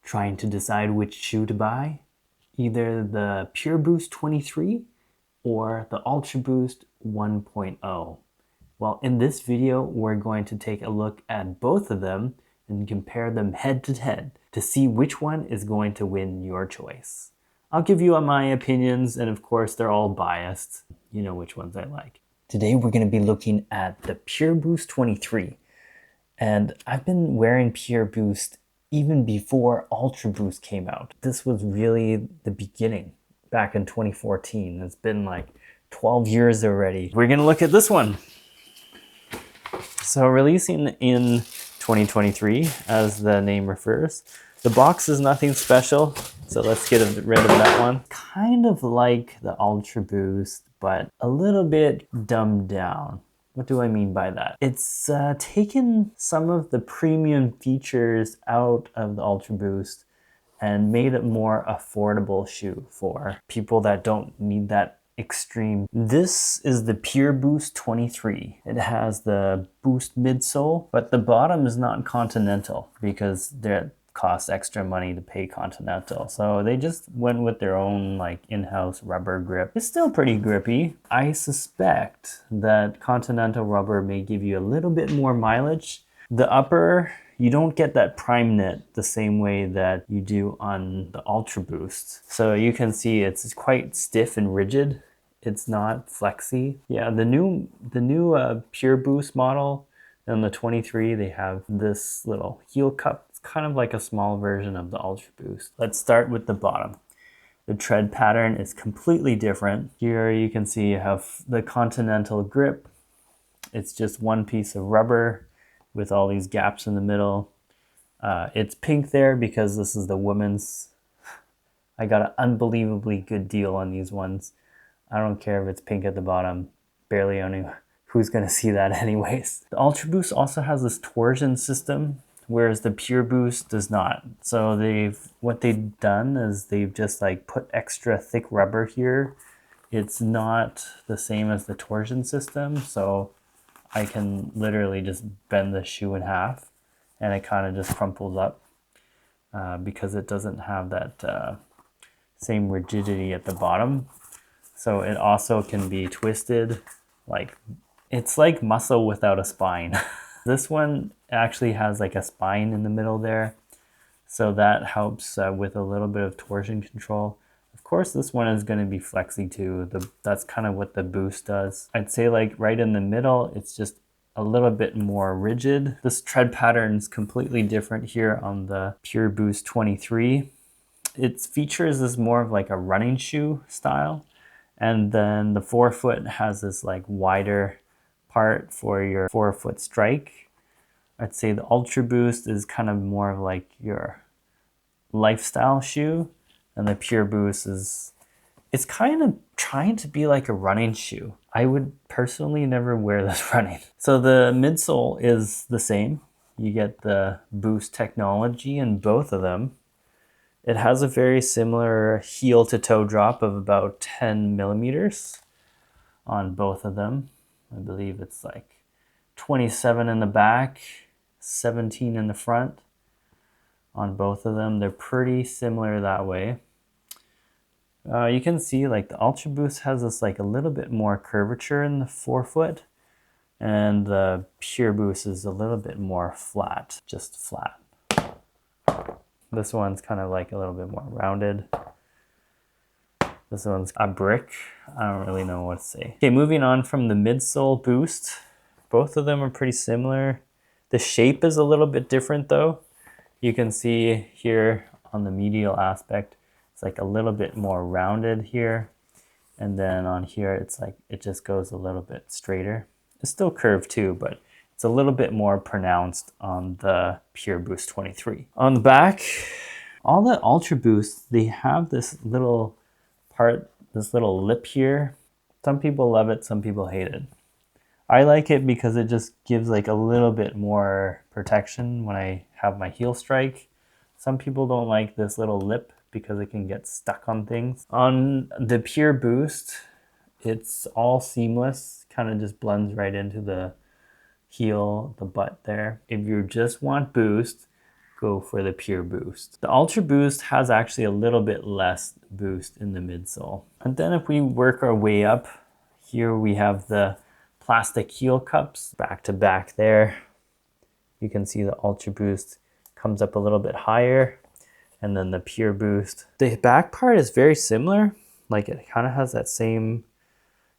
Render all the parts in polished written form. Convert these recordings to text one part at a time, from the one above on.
Trying to decide which shoe to buy? Either the Pureboost 23 or the Ultraboost 1.0. Well, in this video, we're going to take a look at both of them and compare them head to head to see which one is going to win your choice. I'll give you my opinions, and of course, they're all biased. You know which ones I like. Today, we're going to be looking at the Pureboost 23. And I've been wearing Pureboost even before Ultraboost came out. This was really the beginning back in 2014. It's been like 12 years already. We're going to look at this one. So releasing in 2023, as the name refers. The box is nothing special, so let's get rid of that one. Kind of like the Ultraboost, but a little bit dumbed down. What do I mean by that? It's taken some of the premium features out of the Ultraboost and made it more affordable shoe for people that don't need that extreme. This is the Pureboost 23. It has the Boost midsole, but the bottom is not Continental because that costs extra money to pay Continental. So they just went with their own like in-house rubber grip. It's still pretty grippy. I suspect that Continental rubber may give you a little bit more mileage. The upper, you don't get that prime knit the same way that you do on the Ultraboost. So you can see it's quite stiff and rigid. It's not flexy. Yeah, the new Pureboost model and the 23, they have this little heel cup. It's kind of like a small version of the Ultraboost. Let's start with the bottom. The tread pattern is completely different. Here you can see you have the Continental grip. It's just one piece of rubber with all these gaps in the middle. It's pink there because this is the women's. I got an unbelievably good deal on these ones. I don't care if it's pink at the bottom. Barely any. Who's gonna see that anyways? The Ultraboost also has this torsion system, whereas the Pureboost does not. So what they've done is they've just like put extra thick rubber here. It's not the same as the torsion system, so I can literally just bend the shoe in half and it kind of just crumples up because it doesn't have that same rigidity at the bottom. So it also can be twisted, like it's like muscle without a spine. This one actually has like a spine in the middle there, so that helps with a little bit of torsion control. Of course, this one is going to be flexy too. That's kind of what the Boost does. I'd say like right in the middle, it's just a little bit more rigid. This tread pattern is completely different here on the Pureboost 23. Its features is more of like a running shoe style. And then the forefoot has this like wider part for your forefoot strike. I'd say the Ultraboost is kind of more of like your lifestyle shoe, and the Pureboost it's kind of trying to be like a running shoe. I would personally never wear this running. So the midsole is the same. You get the Boost technology in both of them. It has a very similar heel to toe drop of about 10 millimeters on both of them. I believe it's like 27 in the back, 17 in the front on both of them. They're pretty similar that way. You can see like the Ultraboost has this like a little bit more curvature in the forefoot, and the Pureboost is a little bit more flat, just flat. This one's kind of like a little bit more rounded. This one's a brick. I don't really know what to say. Okay, moving on from the midsole Boost. Both of them are pretty similar. The shape is a little bit different though. You can see here on the medial aspect, it's like a little bit more rounded here. And then on here, it's like, it just goes a little bit straighter. It's still curved too, but it's a little bit more pronounced on the Pureboost 23. On the back, all the Ultraboosts, they have this little part, this little lip here. Some people love it, some people hate it. I like it because it just gives like a little bit more protection when I have my heel strike. Some people don't like this little lip because it can get stuck on things. On the Pureboost, it's all seamless, kind of just blends right into the heel, the butt there. If you just want boost, go for the Pureboost. The Ultraboost has actually a little bit less boost in the midsole. And then if we work our way up, here we have the plastic heel cups back to back there. You can see the Ultraboost comes up a little bit higher, and then the Pureboost. The back part is very similar, like it kind of has that same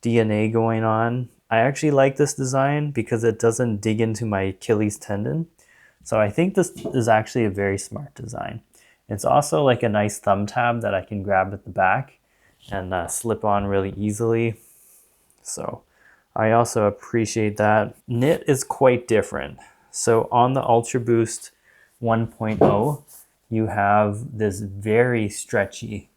DNA going on. I actually like this design because it doesn't dig into my Achilles tendon. So I think this is actually a very smart design. It's also like a nice thumb tab that I can grab at the back and slip on really easily. So I also appreciate that. Knit is quite different. So on the Ultraboost 1.0, you have this very stretchy,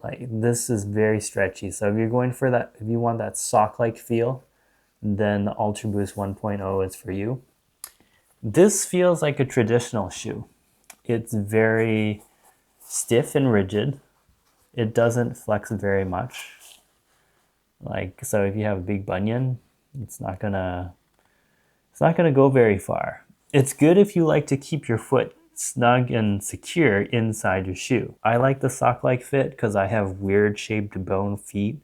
like this is very stretchy. So if you're going for that, if you want that sock-like feel, then the Ultraboost 1.0 is for you. This feels like a traditional shoe. It's very stiff and rigid. It doesn't flex very much. Like, so if you have a big bunion, it's not gonna go very far. It's good if you like to keep your foot snug and secure inside your shoe. I like the sock-like fit because I have weird shaped bone feet.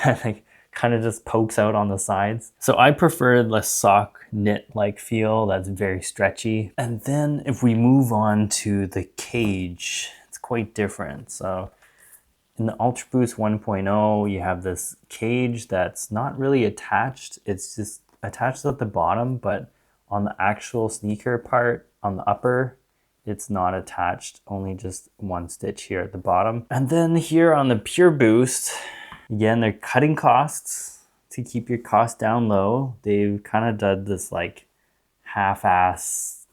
And it kind of just pokes out on the sides. So I prefer the sock knit-like feel that's very stretchy. And then if we move on to the cage, it's quite different. So in the Ultraboost 1.0, you have this cage that's not really attached. It's just attached at the bottom, but on the actual sneaker part, on the upper, it's not attached, only just one stitch here at the bottom. And then here on the Pureboost, again, they're cutting costs to keep your costs down low. They've kind of done this like half-ass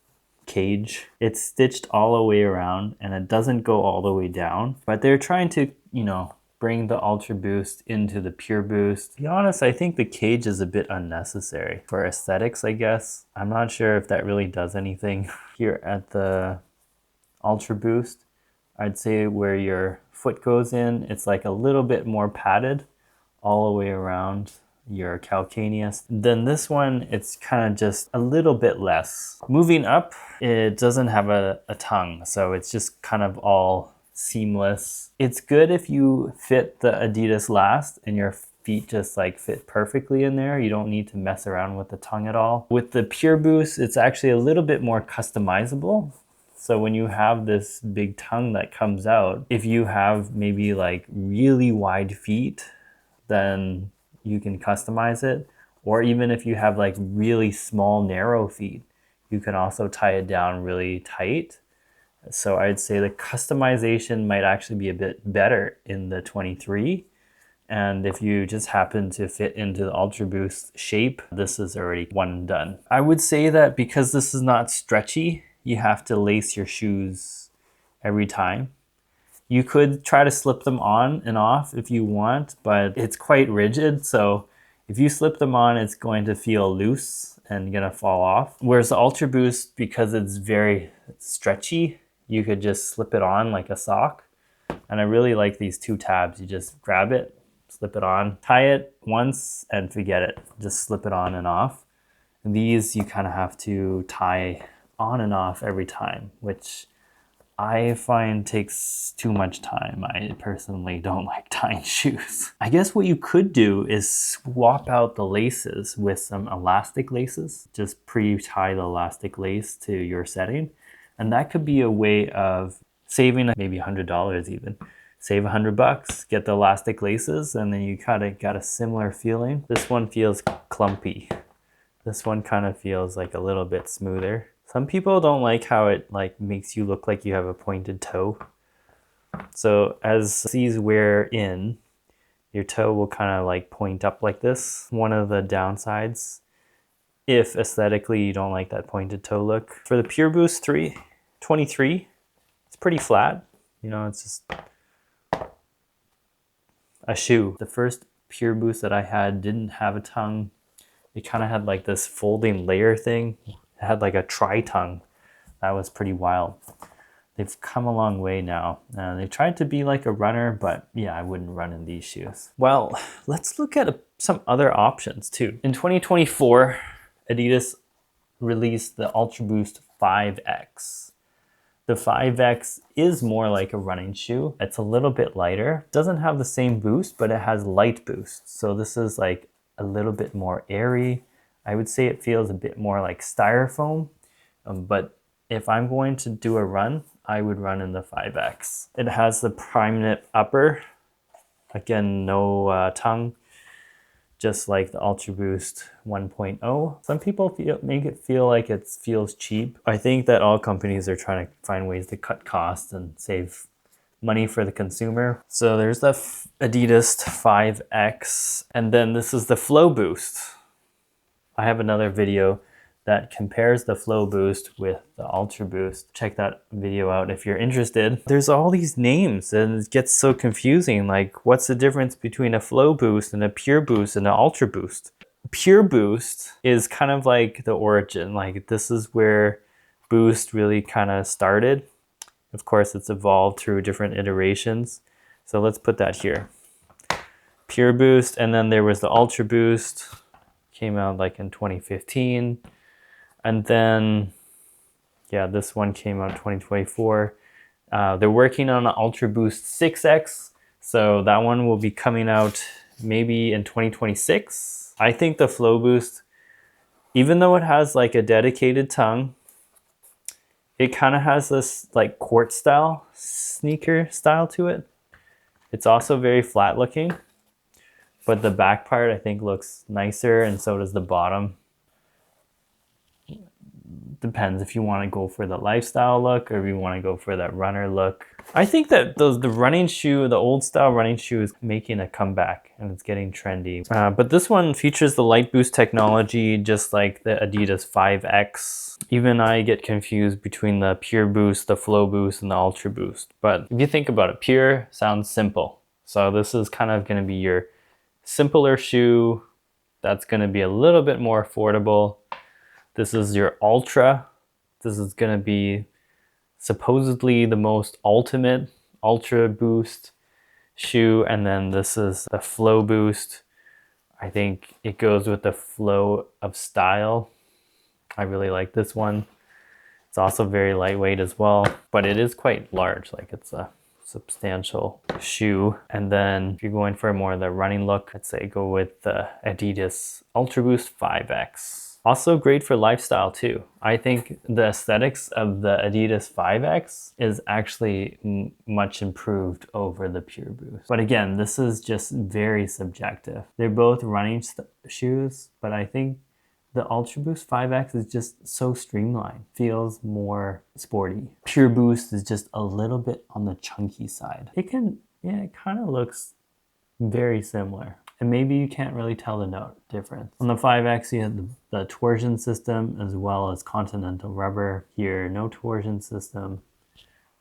cage. It's stitched all the way around and it doesn't go all the way down, but they're trying to, you know, bring the Ultraboost into the Pureboost. To be honest, I think the cage is a bit unnecessary for aesthetics, I guess. I'm not sure if that really does anything. Here at the Ultraboost, I'd say where your foot goes in, it's like a little bit more padded all the way around your calcaneus. Then this one, it's kind of just a little bit less. Moving up, it doesn't have a tongue, so it's just kind of all seamless. It's good if you fit the Adidas last and your feet just like fit perfectly in there. You don't need to mess around with the tongue at all. With the Pureboost, it's actually a little bit more customizable. So when you have this big tongue that comes out, if you have maybe like really wide feet, then you can customize it. Or even if you have like really small, narrow feet, you can also tie it down really tight. So I'd say the customization might actually be a bit better in the 23. And if you just happen to fit into the Ultraboost shape, this is already one and done. I would say that because this is not stretchy, you have to lace your shoes every time. You could try to slip them on and off if you want, but it's quite rigid. So if you slip them on, it's going to feel loose and gonna fall off. Whereas the Ultraboost, because it's very stretchy, you could just slip it on like a sock. And I really like these two tabs. You just grab it, slip it on, tie it once and forget it. Just slip it on and off. And these you kind of have to tie on and off every time, which I find takes too much time. I personally don't like tying shoes. I guess what you could do is swap out the laces with some elastic laces. Just pre-tie the elastic lace to your setting. And that could be a way of saving maybe $100 even. Save $100, get the elastic laces, and then you kind of got a similar feeling. This one feels clumpy. This one kind of feels like a little bit smoother. Some people don't like how it like makes you look like you have a pointed toe. So as these wear in, your toe will kind of like point up like this. One of the downsides, if aesthetically you don't like that pointed toe look. For the Pureboost 23, it's pretty flat. You know, it's just a shoe. The first Pureboost that I had didn't have a tongue. It kind of had like this folding layer thing. It had like a tri-tongue. That was pretty wild. They've come a long way now. They tried to be like a runner, but yeah, I wouldn't run in these shoes. Well, let's look at some other options too. In 2024, Adidas released the Ultraboost 5X. The 5X is more like a running shoe. It's a little bit lighter. It doesn't have the same boost, but it has light boost. So this is like a little bit more airy. I would say it feels a bit more like styrofoam, but if I'm going to do a run, I would run in the 5X. It has the prime knit upper. Again, no tongue, just like the Ultraboost 1.0. Some people make it feel like it feels cheap. I think that all companies are trying to find ways to cut costs and save money for the consumer. So there's the Adidas 5X, and then this is the Flow Boost. I have another video that compares the Flow Boost with the Ultraboost. Check that video out if you're interested. There's all these names and it gets so confusing. Like, what's the difference between a Flow Boost and a Pureboost and an Ultraboost? Pureboost is kind of like the origin. Like, this is where Boost really kind of started. Of course, it's evolved through different iterations. So let's put that here. Pureboost, and then there was the Ultraboost. Came out like in 2015. And then, yeah, this one came out in 2024. They're working on an Ultraboost 6X. So that one will be coming out maybe in 2026. I think the Flow Boost, even though it has like a dedicated tongue, it kind of has this like court style sneaker style to it. It's also very flat looking, but the back part I think looks nicer, and so does the bottom. Depends if you want to go for the lifestyle look or if you want to go for that runner look. I think that the running shoe, the old style running shoe, is making a comeback and it's getting trendy. But this one features the light boost technology, just like the Adidas 5X. Even I get confused between the Pureboost, the Flow Boost, and the Ultraboost. But if you think about it, Pure sounds simple. So this is kind of going to be your simpler shoe that's going to be a little bit more affordable. This is your Ultra. This is going to be supposedly the most ultimate Ultraboost shoe. And then this is the Flow Boost. I think it goes with the flow of style. I really like this one. It's also very lightweight as well, but it is quite large. Like, it's a substantial shoe. And then if you're going for more of the running look, I'd say go with the Adidas Ultraboost 5X. Also great for lifestyle too. I think the aesthetics of the Adidas 5X is actually much improved over the Pureboost. But again, this is just very subjective. They're both running shoes, but I think the Ultraboost 5X is just so streamlined, feels more sporty. Pureboost is just a little bit on the chunky side. It kind of looks very similar. And maybe you can't really tell the difference. On the 5X, you have the torsion system as well as continental rubber. Here, no torsion system.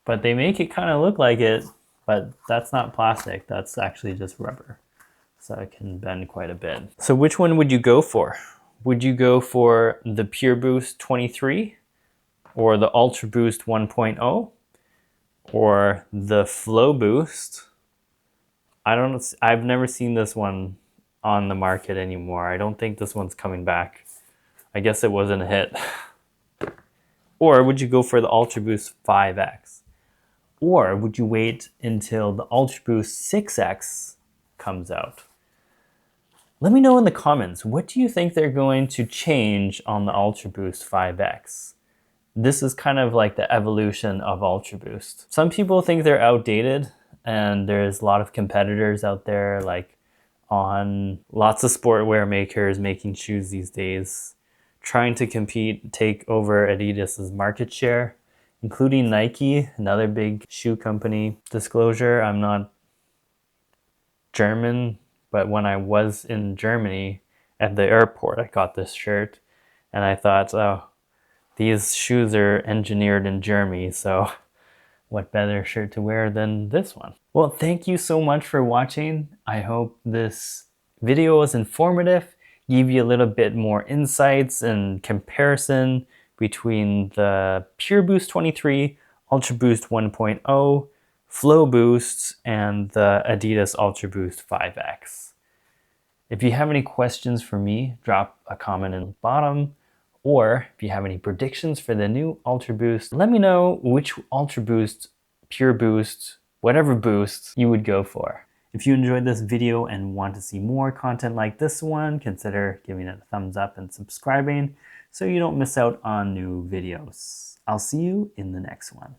But they make it kind of look like it, but that's not plastic. That's actually just rubber. So it can bend quite a bit. So which one would you go for? Would you go for the Pureboost 23 or the Ultraboost 1.0 or the Flow Boost? I've never seen this one on the market anymore. I don't think this one's coming back. I guess it wasn't a hit. Or would you go for the Ultraboost 5X? Or would you wait until the Ultraboost 6X comes out? Let me know in the comments, what do you think they're going to change on the Ultraboost 5X? This is kind of like the evolution of Ultraboost. Some people think they're outdated, and there's a lot of competitors out there, like lots of sportwear makers making shoes these days, trying to compete, take over Adidas's market share, including Nike, another big shoe company. Disclosure, I'm not German, but when I was in Germany at the airport, I got this shirt and I thought, oh, these shoes are engineered in Germany, so what better shirt to wear than this one? Well, thank you so much for watching. I hope this video was informative, gave you a little bit more insights and comparison between the Pureboost 23, Ultraboost 1.0, Flow Boost, and the Adidas Ultraboost 5X. If you have any questions for me, drop a comment in the bottom, Or if you have any predictions for the new Ultraboost, let me know which Ultraboost, Pureboost, whatever boost you would go for. If you enjoyed this video and want to see more content like this one, consider giving it a thumbs up and subscribing so you don't miss out on new videos. I'll see you in the next one.